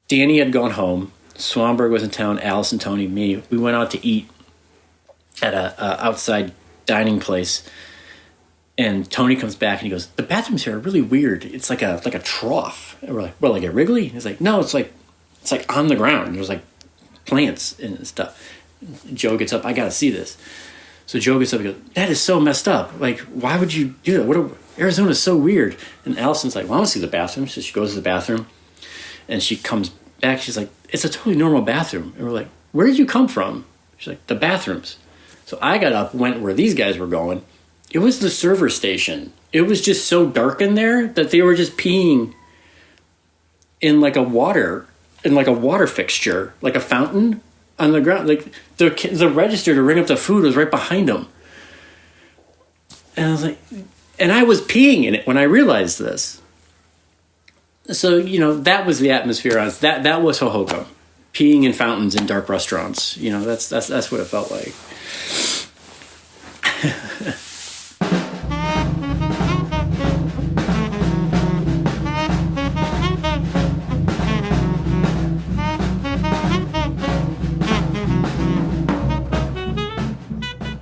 Danny had gone home. Swanberg was in town. Allison, Tony, me. We went out to eat at a outside dining place. And Tony comes back and he goes, "The bathrooms here are really weird. It's like a trough." And we're like, "Well, like a Wrigley?" And he's like, "No, it's like on the ground. There's like plants and stuff." Joe gets up. "I got to see this." So Joe gets up and goes, "That is so messed up. Like, why would you do that? Arizona's so weird." And Allison's like, "Well, I want to see the bathroom." So she goes to the bathroom and she comes back. She's like, "It's a totally normal bathroom." And we're like, "Where did you come from?" She's like, "The bathrooms." So I got up, went where these guys were going. It was the server station. It was just so dark in there that they were just peeing in like a water fixture, like a fountain on the ground. Like the register to ring up the food was right behind them. And I was like, and I was peeing in it when I realized this. So, that was the atmosphere. That was Hohokam. Peeing in fountains in dark restaurants. That's what it felt like.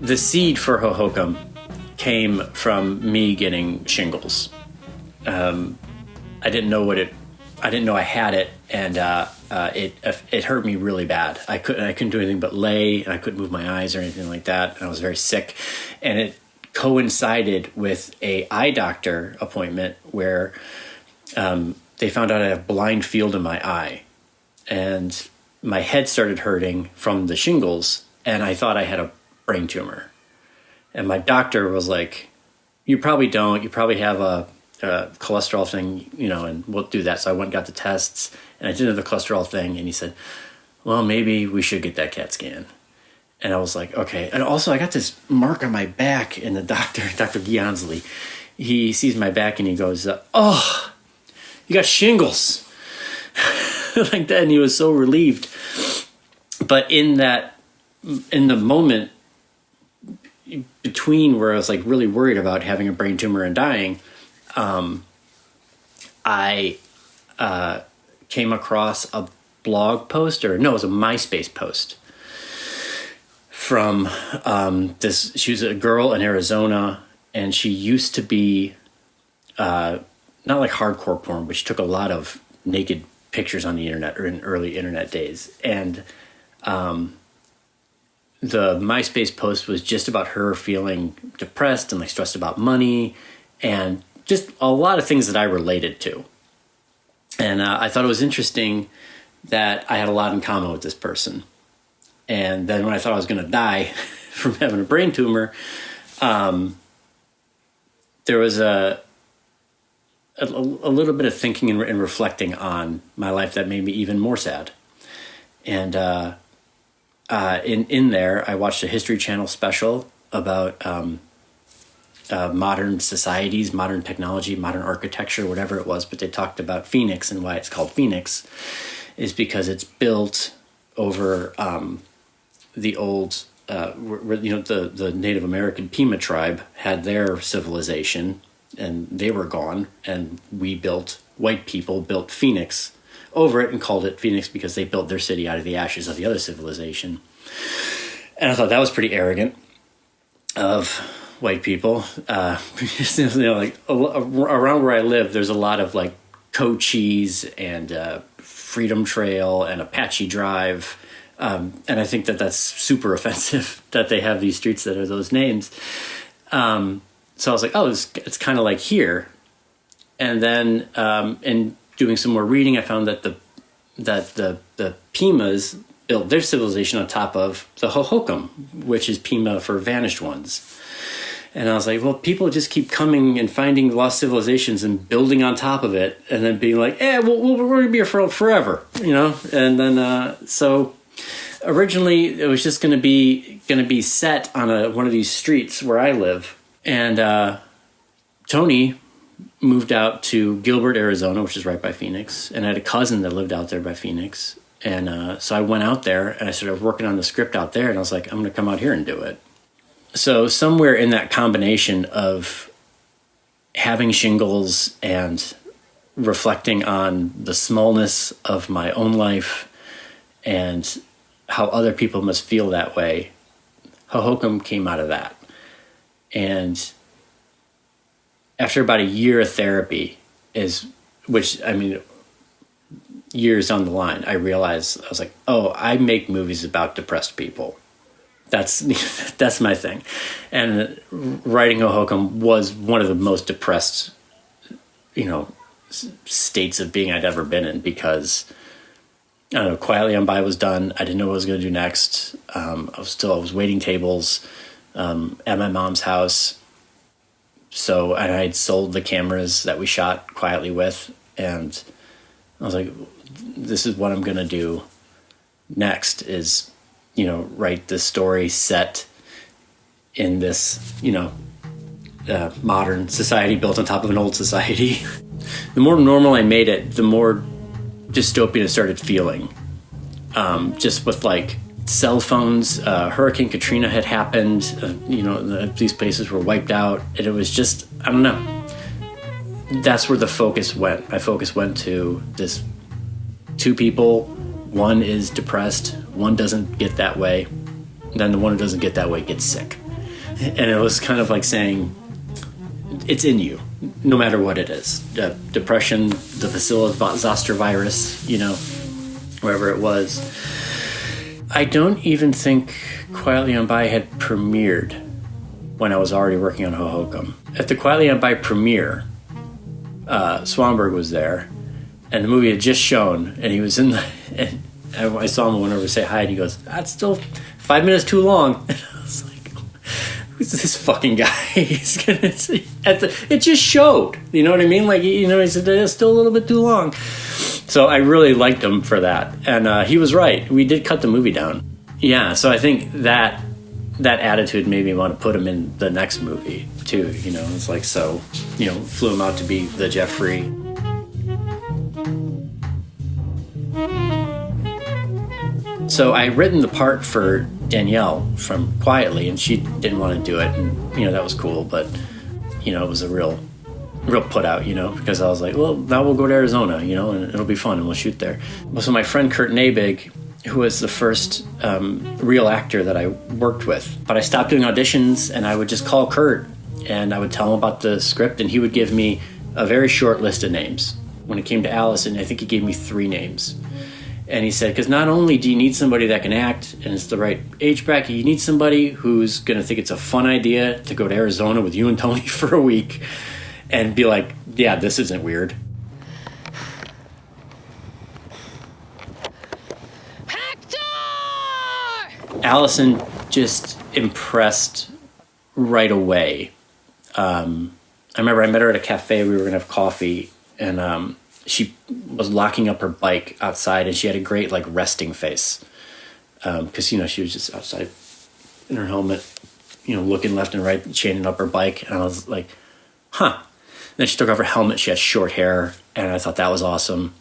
The seed for Hohokam came from me getting shingles. I didn't know I had it, and it hurt me really bad. I couldn't do anything but lay, and I couldn't move my eyes or anything like that. And I was very sick, and it coincided with a eye doctor appointment where they found out I had a blind field in my eye, and my head started hurting from the shingles, and I thought I had a brain tumor. And my doctor was like, "You probably don't. You probably have a cholesterol thing, and we'll do that." So I went and got the tests, and I did the cholesterol thing, and he said, "Well, maybe we should get that CAT scan." And I was like, okay. And also I got this mark on my back, and the doctor, Dr. Giansley, he sees my back and he goes, "Oh, you got shingles." Like that. And he was so relieved. But in the moment between where I was like really worried about having a brain tumor and dying, I came across a blog post, it was a MySpace post from she was a girl in Arizona, and she used to be not like hardcore porn, but she took a lot of naked pictures on the internet, or in early internet days. And the MySpace post was just about her feeling depressed and like stressed about money and just a lot of things that I related to. And I thought it was interesting that I had a lot in common with this person. And then when I thought I was going to die from having a brain tumor, there was a little bit of thinking and reflecting on my life that made me even more sad. And in there, I watched a History Channel special about modern societies, modern technology, modern architecture, whatever it was. But they talked about Phoenix, and why it's called Phoenix is because it's built over the old, where the Native American Pima tribe had their civilization, and they were gone, and white people built Phoenix over it and called it Phoenix because they built their city out of the ashes of the other civilization. And I thought that was pretty arrogant of white people. Like around where I live, there's a lot of like Cochise and Freedom Trail and Apache Drive. And I think that that's super offensive that they have these streets that are those names. So I was like, oh, it's kind of like here. And then in doing some more reading, I found that the Pimas built their civilization on top of the Hohokam, which is Pima for vanished ones. And I was like, well, people just keep coming and finding lost civilizations and building on top of it, and then being like, we're going to be here forever, And then so originally it was just going to be set on one of these streets where I live, and Tony moved out to Gilbert, Arizona, which is right by Phoenix, and I had a cousin that lived out there by Phoenix. And so I went out there and I started working on the script out there, and I was like, I'm going to come out here and do it. So somewhere in that combination of having shingles and reflecting on the smallness of my own life and how other people must feel that way. Hohokam came out of that. And after about a year of therapy years down the line, I realized, I was like, oh, I make movies about depressed people. That's my thing. And writing Hohokam was one of the most depressed, states of being I'd ever been in, because I don't know, Quietly on By was done. I didn't know what I was going to do next. I was waiting tables at my mom's house. So, and I had sold the cameras that we shot Quietly with, and I was like, this is what I'm going to do next, is, write this story set in this, modern society built on top of an old society. The more normal I made it, the more dystopian it started feeling. Just with like cell phones, Hurricane Katrina had happened, these places were wiped out, and it was just, I don't know. That's where the focus went. My focus went to this two people. One is depressed, one doesn't get that way, and then the one who doesn't get that way gets sick. And it was kind of like saying, it's in you, no matter what it is. Depression, the Zoster virus, wherever it was. I don't even think Quietly on By had premiered when I was already working on Hohokam. At the Quietly on By premiere, Swanberg was there, and the movie had just shown, and he was in and I saw him, went over to say hi, and he goes, that's still 5 minutes too long. And I was like, who's this fucking guy? He's gonna see it just showed, you know what I mean? Like, he said, it's still a little bit too long. So I really liked him for that. And he was right. We did cut the movie down. Yeah, so I think that attitude made me want to put him in the next movie, too. It's like, so, flew him out to be the Jeffrey. So I written the part for Danielle from Quietly, and she didn't want to do it. And, that was cool. But, it was a real put out, because I was like, well, now we'll go to Arizona, and it'll be fun, and we'll shoot there. So my friend Kurt Nabig, who was the first real actor that I worked with, but I stopped doing auditions, and I would just call Kurt, and I would tell him about the script, and he would give me a very short list of names. When it came to Allison, I think he gave me 3 names. And he said, because not only do you need somebody that can act and it's the right age bracket, you need somebody who's going to think it's a fun idea to go to Arizona with you and Tony for a week and be like, yeah, this isn't weird. Hector! Allison just impressed right away. I remember I met her at a cafe. We were going to have coffee, and she was locking up her bike outside, and she had a great resting face, because she was just outside in her helmet, looking left and right, chaining up her bike. And I was like, huh. And then she took off her helmet. She had short hair, and I thought that was awesome.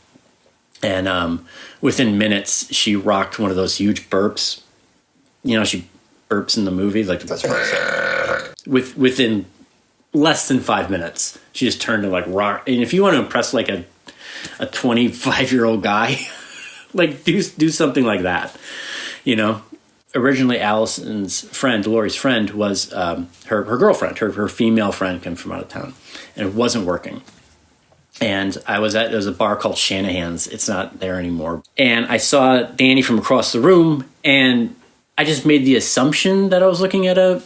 And within minutes, she rocked one of those huge burps. She burps in the movie, that's right. Within less than 5 minutes, she just turned to rock. And if you want to impress a 25-year-old guy, do something like that, Originally, Allison's friend, Lori's friend, was her girlfriend. Her female friend came from out of town, and it wasn't working. And there was a bar called Shanahan's. It's not there anymore. And I saw Danny from across the room, and I just made the assumption that I was looking at a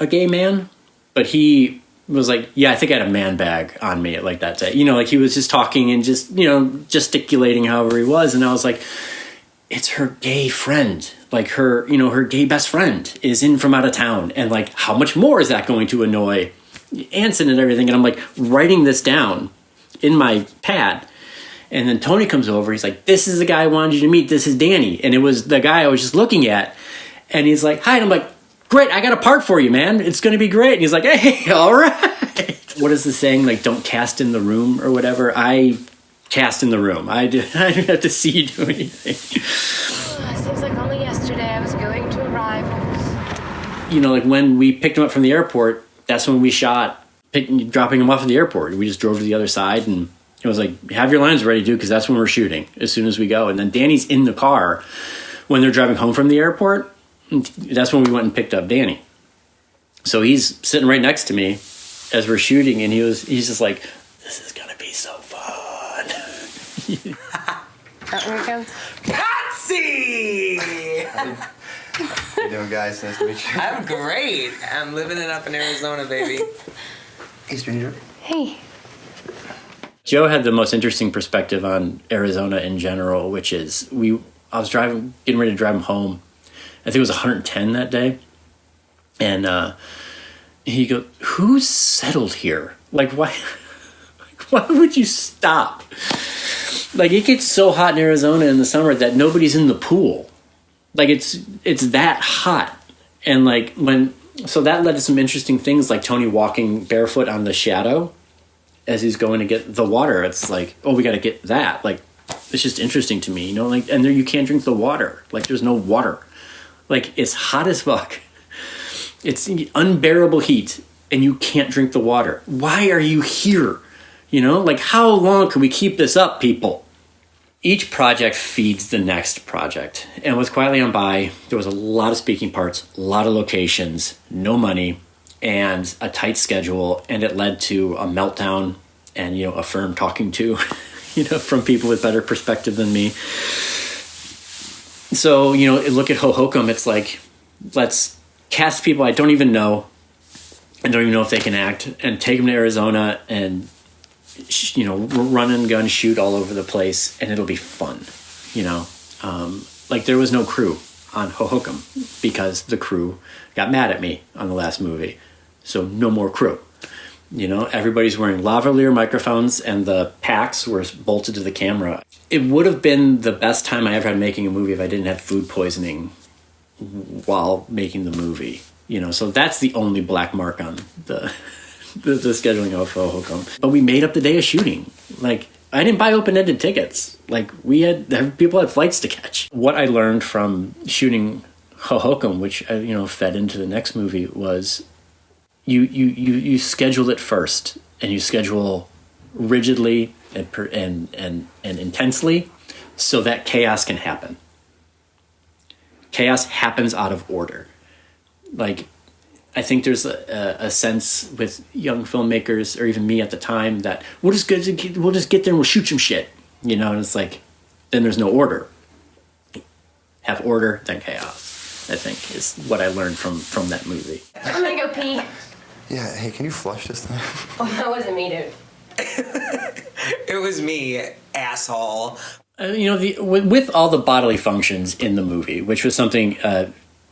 gay man, but he was like, yeah, I think I had a man bag on me that day. He was just talking and just, gesticulating however he was. And I was like, it's her gay friend. Her gay best friend is in from out of town. And how much more is that going to annoy Anson and everything? And I'm writing this down in my pad. And then Tony comes over. He's like, this is the guy I wanted you to meet. This is Danny. And it was the guy I was just looking at. And he's like, hi. And I'm like, great, I got a part for you, man. It's going to be great. And he's like, hey, all right. What is the saying? Don't cast in the room or whatever. I cast in the room. I didn't have to see you do anything. Seems like only yesterday I was going to arrivals. When we picked him up from the airport, that's when we shot dropping him off at the airport. We just drove to the other side, and It was like, have your lines ready, dude, because that's when we're shooting, as soon as we go. And then Danny's in the car when they're driving home from the airport. That's when we went and picked up Danny. So he's sitting right next to me as we're shooting, and he's just like, this is going to be so fun. Here it comes. Patsy! How you doing, guys? Nice to meet you. I'm great. I'm living it up in Arizona, baby. Hey, stranger. Hey. Joe had the most interesting perspective on Arizona in general, which is I was getting ready to drive him home. I think it was 110 that day. And he goes, who's settled here? Like, why would you stop? Like, it gets so hot in Arizona in the summer that nobody's in the pool. Like, it's that hot. And like, so that led to some interesting things, like Tony walking barefoot on the shadow as he's going to get the water. It's like, oh, we got to get that. Like, it's just interesting to me, like, and there you can't drink the water. Like, there's no water. Like, it's hot as fuck. It's unbearable heat, and you can't drink the water. Why are you here? Like, how long can we keep this up, people? Each project feeds the next project. And with Quietly On By, there was a lot of speaking parts, a lot of locations, no money, and a tight schedule. And it led to a meltdown and, a firm talking to, from people with better perspective than me. So, look at Hohokam. It's like, let's cast people I don't even know and don't even know if they can act, and take them to Arizona and run and gun shoot all over the place, and it'll be fun. Like, there was no crew on Hohokam because the crew got mad at me on the last movie, so no more crew. Everybody's wearing lavalier microphones, and the packs were bolted to the camera. It would have been the best time I ever had making a movie if I didn't have food poisoning while making the movie. So that's the only black mark on the scheduling of Hohokam. But we made up the day of shooting. Like, I didn't buy open-ended tickets. Like, people had flights to catch. What I learned from shooting Hohokam, which fed into the next movie, was you schedule it first, and you schedule rigidly and intensely, so that chaos can happen. Chaos happens out of order. Like, I think there's a sense with young filmmakers, or even me at the time, that we'll just get there and we'll shoot some shit, and it's like, then there's no order. Have order, then chaos, I think, is what I learned from that movie. I'm gonna go pee. Yeah, hey, can you flush this time? Oh, that wasn't me, dude. It was me, asshole. With all the bodily functions in the movie, which was something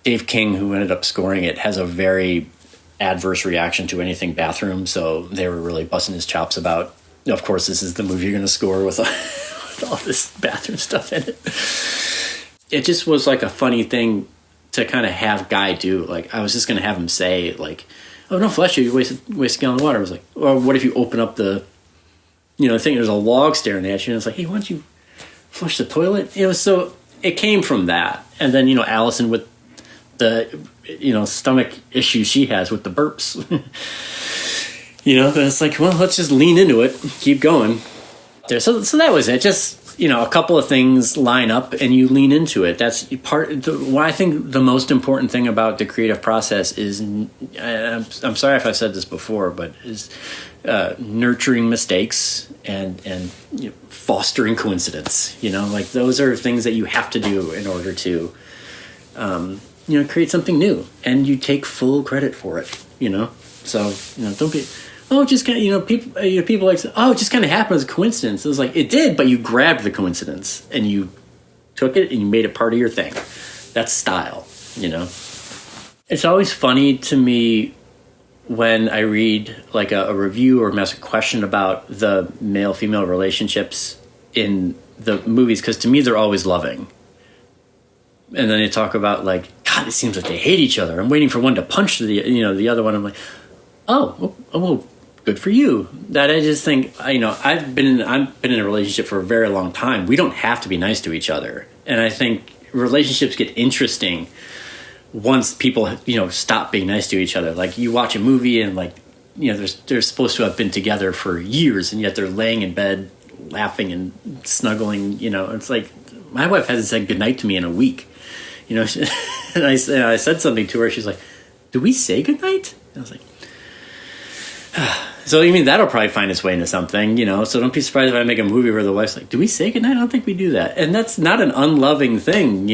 Dave King, who ended up scoring it, has a very adverse reaction to anything bathroom, so they were really busting his chops about, of course, this is the movie you're going to score with all this bathroom stuff in it. It just was like a funny thing to kind of have Guy do. Like, I was just going to have him say, like, oh, no, flush you waste a gallon of water. I was like, or what if you open up the thing, there's a log staring at you, and it's like, hey, why don't you flush the toilet? So it came from that. And then, Allison with the, stomach issues she has with the burps. But it's like, well, let's just lean into it, keep going. So that was it. Just, a couple of things line up and you lean into it. That's what I think the most important thing about the creative process is, I'm sorry if I've said this before, but is nurturing mistakes and fostering coincidence. Like, those are things that you have to do in order to create something new, and you take full credit for it. So don't be, oh, just kind of, people like, oh, it just kind of happened as a coincidence. It was like, it did, but you grabbed the coincidence and you took it and you made it part of your thing. That's style. It's always funny to me when I read like a review or ask a question about the male-female relationships in the movies, because to me they're always loving. And then they talk about, like, God, it seems like they hate each other. I'm waiting for one to punch the other one. I'm like, oh, well, good for you. That I just think, I've been in a relationship for a very long time. We don't have to be nice to each other. And I think relationships get interesting once people, stop being nice to each other. Like, you watch a movie and, like, they're supposed to have been together for years, and yet they're laying in bed laughing and snuggling. It's like my wife hasn't said goodnight to me in a week. And I said something to her. She's like, "Do we say goodnight?" And I was like, So you mean that'll probably find its way into something, So don't be surprised if I make a movie where the wife's like, "Do we say goodnight?" I don't think we do that, and that's not an unloving thing,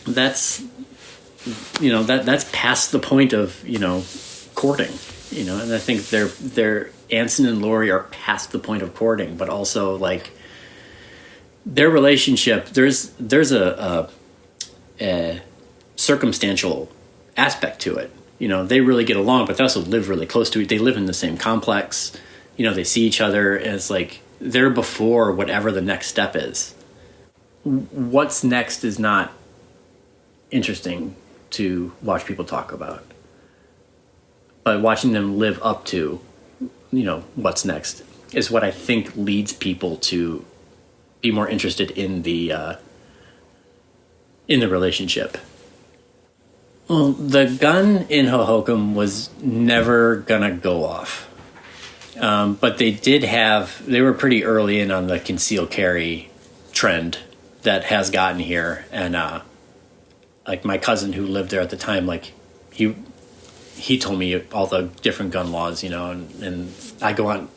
That's that's past the point of courting, And I think they're Anson and Laurie are past the point of courting, but also like their relationship. There's a circumstantial aspect to it. They really get along, but they also live really close to it. They live in the same complex. They see each other, and it's like they're before whatever the next step is. What's next is not interesting to watch people talk about. But watching them live up to, what's next is what I think leads people to be more interested in the relationship. Well, the gun in Hohokam was never gonna go off, but they were pretty early in on the concealed carry trend that has gotten here, and like my cousin who lived there at the time, like he told me all the different gun laws, and I go on,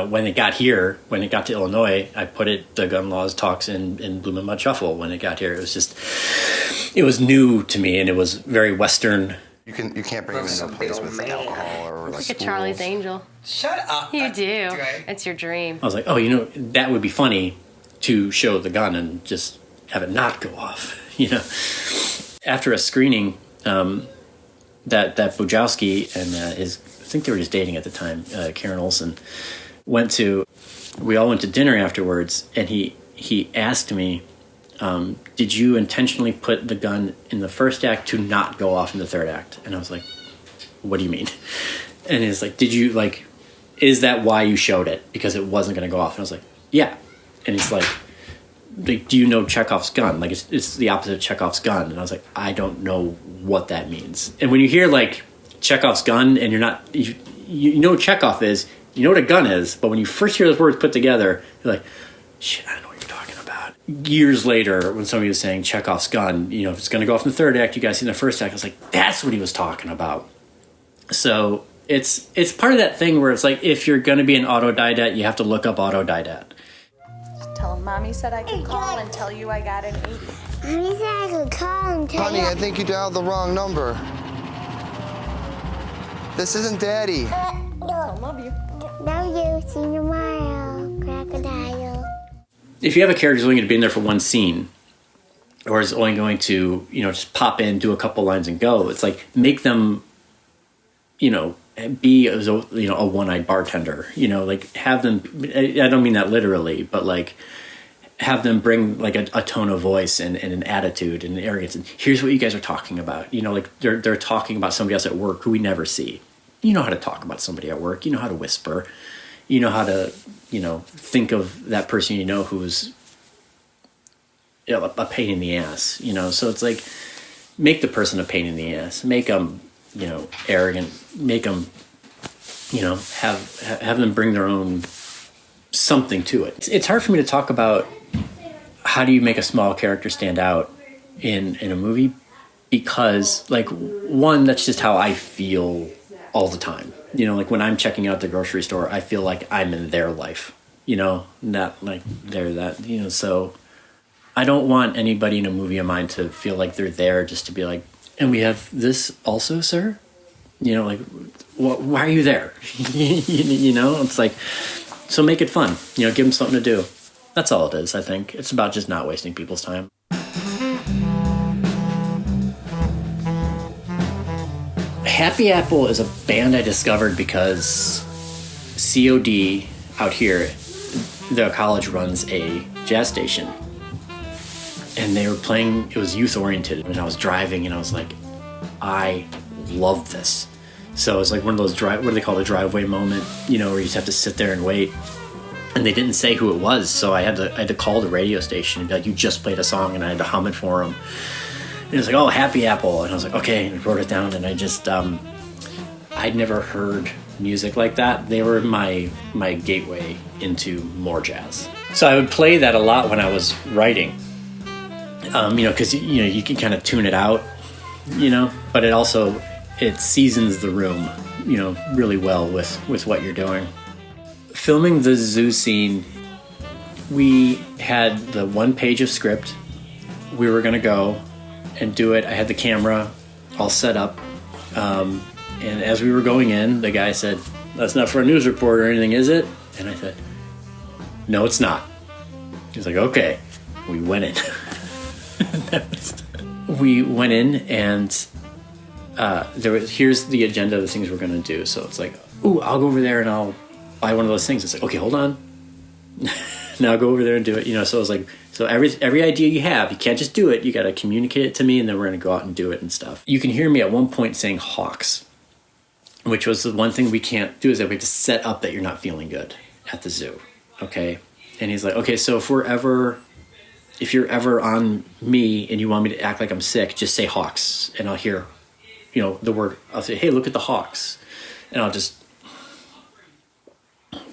when it got to Illinois, I put the gun laws talks in Bloom and Mud Shuffle. When it got here, it was new to me, and it was very Western. You can't bring them into a place with alcohol or like a Charlie's Angel. Shut up. You do. It's your dream. I was like, that would be funny to show the gun and just have it not go off, After a screening, that Wojcicki and I think they were just dating at the time, Karen Olsen, we all went to dinner afterwards, and he asked me, did you intentionally put the gun in the first act to not go off in the third act? And I was like, what do you mean? And he's like, is that why you showed it? Because it wasn't going to go off. And I was like, yeah. And he's like, do you know Chekhov's gun? Like, it's the opposite of Chekhov's gun. And I was like, I don't know what that means. And when you hear like Chekhov's gun and you're not, you know what Chekhov is, you know what a gun is, but when you first hear those words put together, you're like, shit, I don't know what you're talking about. Years later, when somebody was saying Chekhov's gun, if it's going to go off in the third act, you guys see in the first act, I was like, that's what he was talking about. So it's part of that thing where it's like, if you're going to be an autodidact, you have to look up autodidact. Tell him Mommy said I could call and tell you I got an 80. Mommy said I could call and tell Honey, I think you dialed the wrong number. This isn't Daddy. I love you. Love you. See you tomorrow, crocodile. If you have a character who's only going to be in there for one scene, or is only going to, just pop in, do a couple lines and go, it's like, make them, be a one-eyed bartender, like have them, I don't mean that literally, but like have them bring like a tone of voice and an attitude and arrogance. And here's what you guys are talking about. Like they're talking about somebody else at work who we never see. You know how to talk about somebody at work. You know how to whisper. You know how to, think of that person who's a pain in the ass. So it's like, make the person a pain in the ass. Make them, arrogant. Make them, have them bring their own something to it. It's hard for me to talk about how do you make a small character stand out in a movie, because like, one, that's just how I feel all the time. Like when I'm checking out the grocery store, I feel like I'm in their life, not like they're that, so I don't want anybody in a movie of mine to feel like they're there just to be like, and we have this also, sir, like, why are you there? It's like, so make it fun, give them something to do. That's all it is. I think it's about just not wasting people's time. Happy Apple is a band I discovered because COD out here, the college runs a jazz station, and they were playing, it was youth oriented, and I was driving and I was like, I love this. So it's like one of those what do they call the driveway moment, where you just have to sit there and wait. And they didn't say who it was, so I had to call the radio station and be like, you just played a song, and I had to hum it for them. And it was like, oh, Happy Apple. And I was like, okay, and I wrote it down, and I just, I'd never heard music like that, they were my gateway into more jazz. So I would play that a lot when I was writing, because you can kind of tune it out, but it seasons the room, really well with what you're doing. Filming the zoo scene, we had the 1 page of script. We were gonna go and do it. I had the camera all set up. And as we were going in, the guy said, "That's not for a news report or anything, is it?" And I said, "No, it's not." He was like, "Okay." We went in. We went in, and here's the agenda of the things we're going to do. So it's like, "Ooh, I'll go over there and I'll buy one of those things." It's like, "Okay, hold on." Now go over there and do it. So it was like, so every idea you have, you can't just do it. You got to communicate it to me, and then we're going to go out and do it and stuff. You can hear me at one point saying hawks, which was the one thing we can't do, is that we have to set up that you're not feeling good at the zoo. Okay. And he's like, "Okay, so if you're ever on me and you want me to act like I'm sick, just say hawks." And I'll hear, the word, I'll say, "Hey, look at the hawks." And I'll just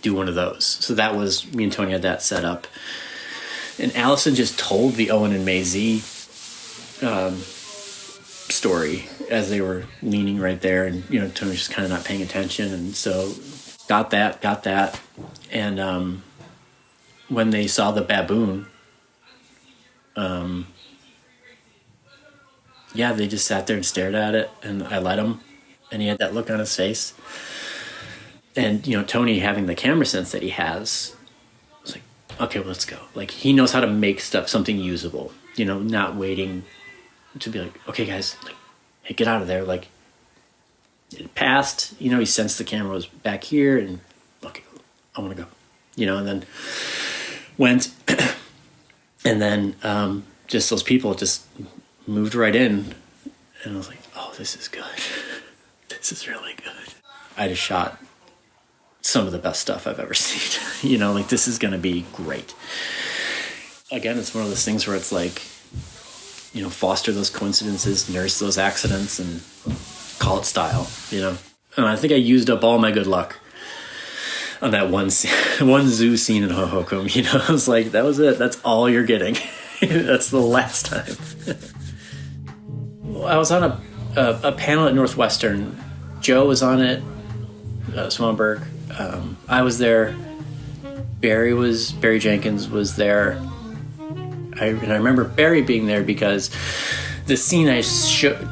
do one of those. So that was, me and Tony had that set up. And Allison just told the Owen and May Z story as they were leaning right there, and Tony was just kind of not paying attention, and so got that. And when they saw the baboon, they just sat there and stared at it, and I let him, and he had that look on his face. And Tony, having the camera sense that he has, was like, "Okay, well, let's go." Like, he knows how to make something usable, not waiting to be like, "Okay, guys, like, hey, get out of there." Like, it passed, he sensed the camera was back here, and okay, I want to go, and then went. And then just those people just moved right in, and I was like, "Oh, this is good. This is really good." I just shot some of the best stuff I've ever seen. Like, this is going to be great. Again, it's one of those things where it's like, foster those coincidences, nurse those accidents, and call it style, And I think I used up all my good luck on that one zoo scene in Hohokam. I was like, that was it. That's all you're getting. That's the last time. I was on a panel at Northwestern. Joe was on it, Swanberg. I was there. Barry Jenkins was there. I remember Barry being there because the scene I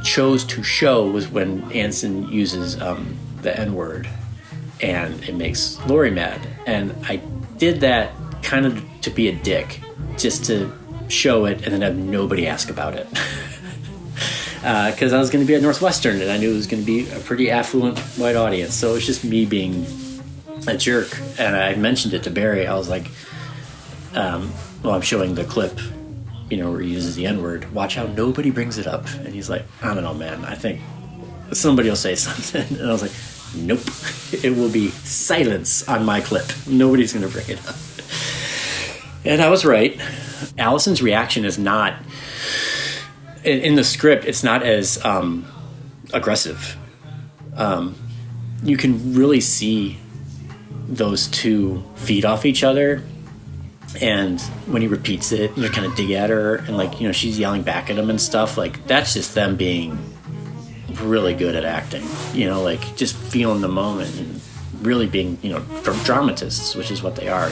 chose to show was when Anson uses the N-word, and it makes Lori mad. And I did that kind of to be a dick, just to show it and then have nobody ask about it. Because I was going to be at Northwestern, and I knew it was going to be a pretty affluent white audience. So it was just me being a jerk. And I mentioned it to Barry. I was like, I'm showing the clip, where he uses the N-word. Watch how nobody brings it up. And he's like, "I don't know, man. I think somebody will say something." And I was like, "Nope. It will be silence on my clip. Nobody's going to bring it up." And I was right. Allison's reaction is not, in the script, it's not as aggressive. You can really see those two feed off each other. And when he repeats it, kind of dig at her, and she's yelling back at him and stuff. Like, that's just them being really good at acting, just feeling the moment and really being, dramatists, which is what they are,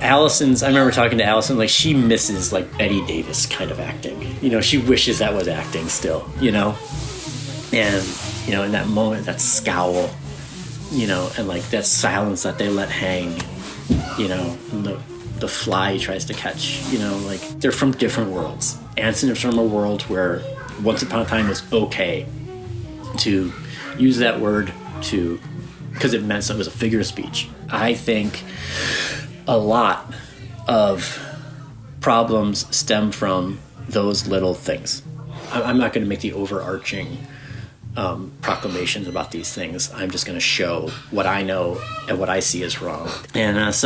Allison's, I remember talking to Allison, like, she misses, like, Betty Davis kind of acting. She wishes that was acting still, and, in that moment, that scowl, and, like, that silence that they let hang, and the fly he tries to catch, like, they're from different worlds. Anson is from a world where once upon a time it was okay to use that word because it meant it was a figure of speech. I think a lot of problems stem from those little things. I'm not going to make the overarching proclamations about these things. I'm just going to show what I know and what I see is wrong. And it's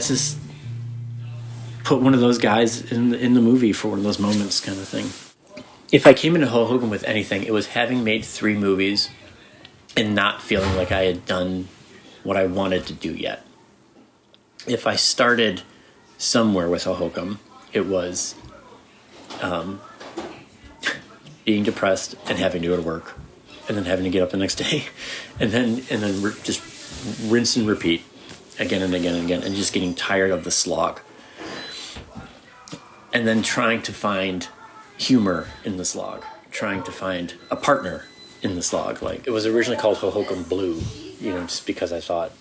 just put one of those guys in the movie for one of those moments kind of thing. If I came into Hohokam with anything, it was having made 3 movies and not feeling like I had done what I wanted to do yet. If I started somewhere with Hohokam, it was being depressed and having to go to work, and then having to get up the next day, and then just rinse and repeat again and again and again, and just getting tired of the slog, and then trying to find humor in the slog, trying to find a partner in the slog. Like, it was originally called Hohokam Blue, just because I thought,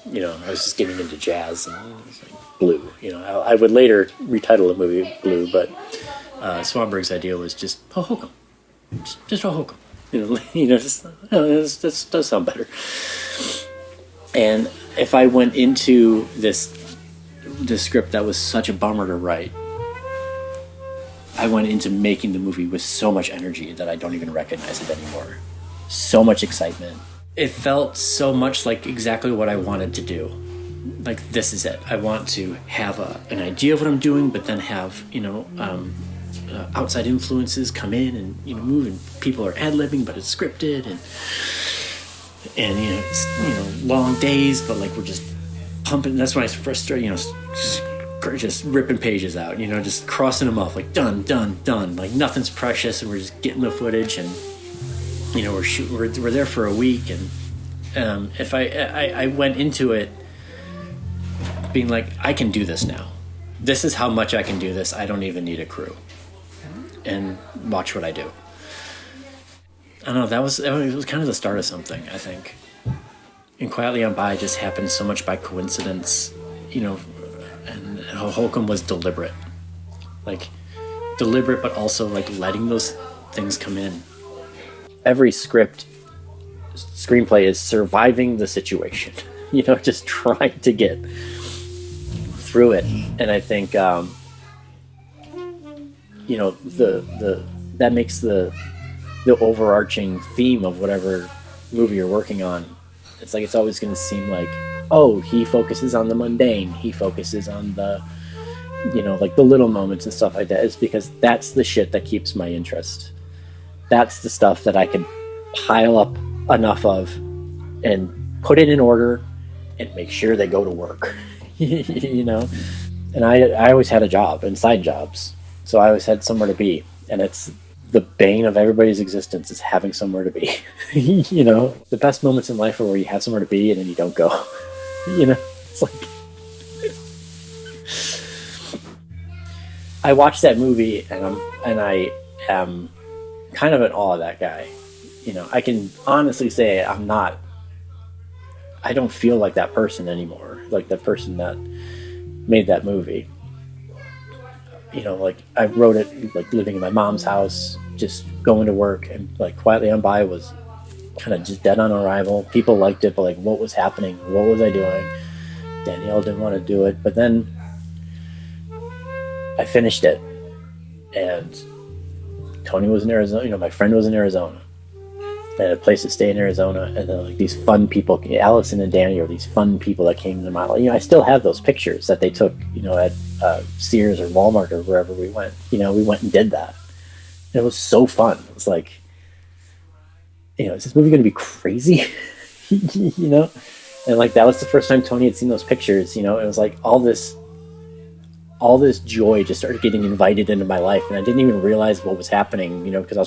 I was just getting into jazz, and it was like Blue. I would later retitle the movie Blue, but Swanberg's idea was just Hohokam, just Hohokam. This does sound better. And if I went into this script that was such a bummer to write, I went into making the movie with so much energy that I don't even recognize it anymore. So much excitement. It felt so much like exactly what I wanted to do. Like, this is it. I want to have an idea of what I'm doing, but then have, outside influences come in and, move, and people are ad-libbing, but it's scripted, and it's, long days, but like we're just pumping. That's when I first started, just ripping pages out, just crossing them off, like done, like nothing's precious, and we're just getting the footage, and we're there for a week, and if I went into it being like, I can do this now. This is how much I can do this. I don't even need a crew. And watch what I do. I don't know, it was kind of the start of something, I think. And Quietly On By just happened so much by coincidence, and Hohokam was deliberate. Like, deliberate, but also like letting those things come in. Every screenplay is surviving the situation, just trying to get through it. And I think, that makes the overarching theme of whatever movie you're working on. It's like, it's always going to seem like, oh, he focuses on the mundane, he focuses on the, like the little moments and stuff like that. It's because that's the shit that keeps my interest. That's the stuff that I can pile up enough of and put it in order and make sure they go to work. And I always had a job and side jobs, so I always had somewhere to be, and it's the bane of everybody's existence is having somewhere to be. The best moments in life are where you have somewhere to be and then you don't go. It's like, I watched that movie and I am kind of in awe of that guy. I can honestly say I don't feel like that person anymore, like the person that made that movie. Like, I wrote it like living in my mom's house, just going to work, and like Quietly On By was kind of just dead on arrival. People liked it, but like, what was happening? What was I doing? Danielle didn't want to do it, but then I finished it, and Tony was in Arizona. My friend was in Arizona. I had a place to stay in Arizona, and then like these fun people, Allison and Danny, are these fun people that came to my life. I still have those pictures that they took, at Sears or Walmart or wherever we went. We went and did that. And it was so fun. It was like, is this movie going to be crazy? And like, that was the first time Tony had seen those pictures. It was like all this joy just started getting invited into my life, and I didn't even realize what was happening. Because I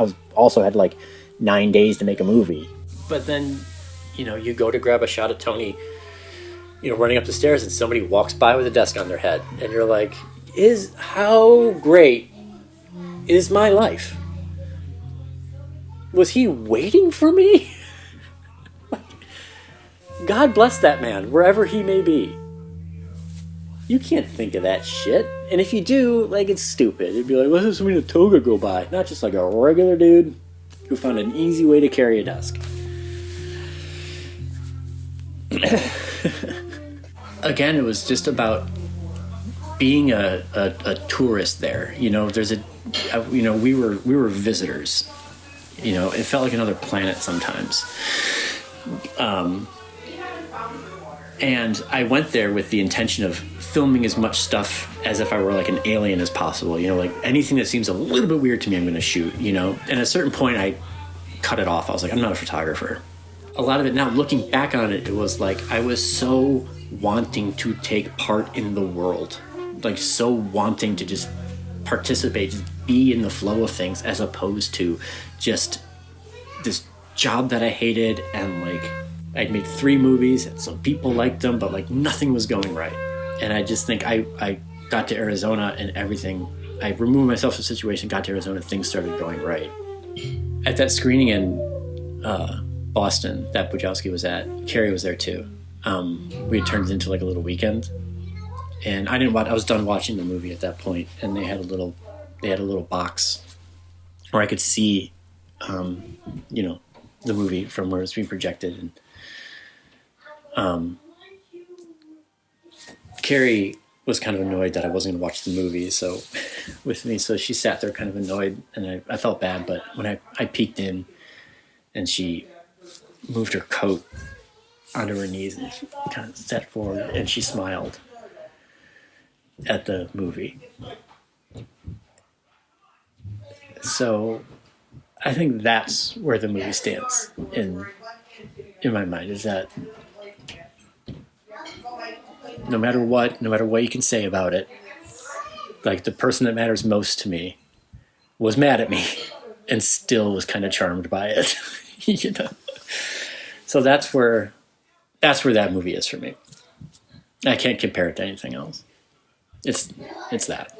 was also had like 9 days to make a movie. But then, you go to grab a shot of Tony, running up the stairs, and somebody walks by with a desk on their head, and you're like, how great is my life? Was he waiting for me? God bless that man, wherever he may be. You can't think of that shit. And if you do, like, it's stupid. It'd be like, let's have somebody in a toga go by. Not just like a regular dude who found an easy way to carry a desk. Again, it was just about being a tourist there. We were visitors. It felt like another planet sometimes. And I went there with the intention of filming as much stuff as if I were like an alien as possible. Like anything that seems a little bit weird to me, I'm going to shoot, And at a certain point, I cut it off. I was like, I'm not a photographer. a lot of it now, looking back on it, it was like I was so wanting to take part in the world, like so wanting to just participate, just be in the flow of things, as opposed to just this job that I hated. And like I'd made 3 movies and some people liked them, but like nothing was going right. And I just think I got to Arizona and everything, I removed myself from the situation, got to Arizona, and things started going right. At that screening in Boston that Bujalski was at, Carrie was there too. We had turned it into like a little weekend, and I was done watching the movie at that point, and they had a little box where I could see, the movie from where it was being projected. And Carrie was kind of annoyed that I wasn't going to watch the movie with me, so she sat there kind of annoyed, and I felt bad. But when I peeked in, and she moved her coat onto her knees and she kind of sat forward, and she smiled at the movie. So I think that's where the movie stands in my mind, is that no matter what you can say about it, like the person that matters most to me was mad at me and still was kind of charmed by it. So that's where that movie is for me. I can't compare it to anything else. It's that.